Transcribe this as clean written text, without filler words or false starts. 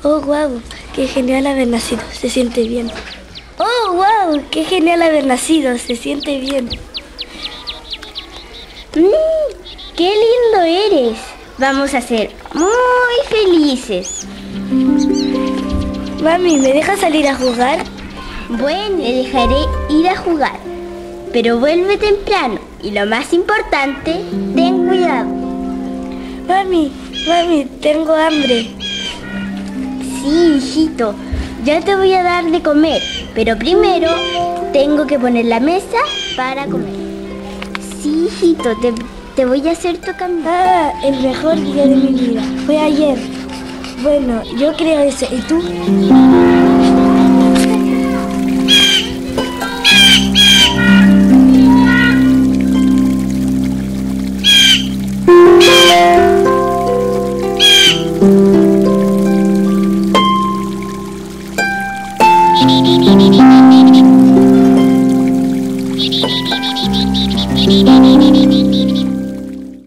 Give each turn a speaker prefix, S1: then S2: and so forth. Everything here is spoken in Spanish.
S1: Oh, wow, qué genial haber nacido, se siente bien. Oh, wow, qué genial haber nacido, se siente bien.
S2: ¡Qué lindo eres! Vamos a ser muy felices.
S1: Mami, ¿me dejas salir a jugar?
S2: Bueno, le dejaré ir a jugar, pero vuelve temprano y lo más importante, ten cuidado.
S1: Mami, tengo hambre.
S2: Sí, hijito, ya te voy a dar de comer, pero primero tengo que poner la mesa para comer. Sí, hijito, te voy a hacer tu cambio.
S1: Ah, el mejor día de mi vida. Fue ayer. Bueno, yo creo eso. ¿Y tú?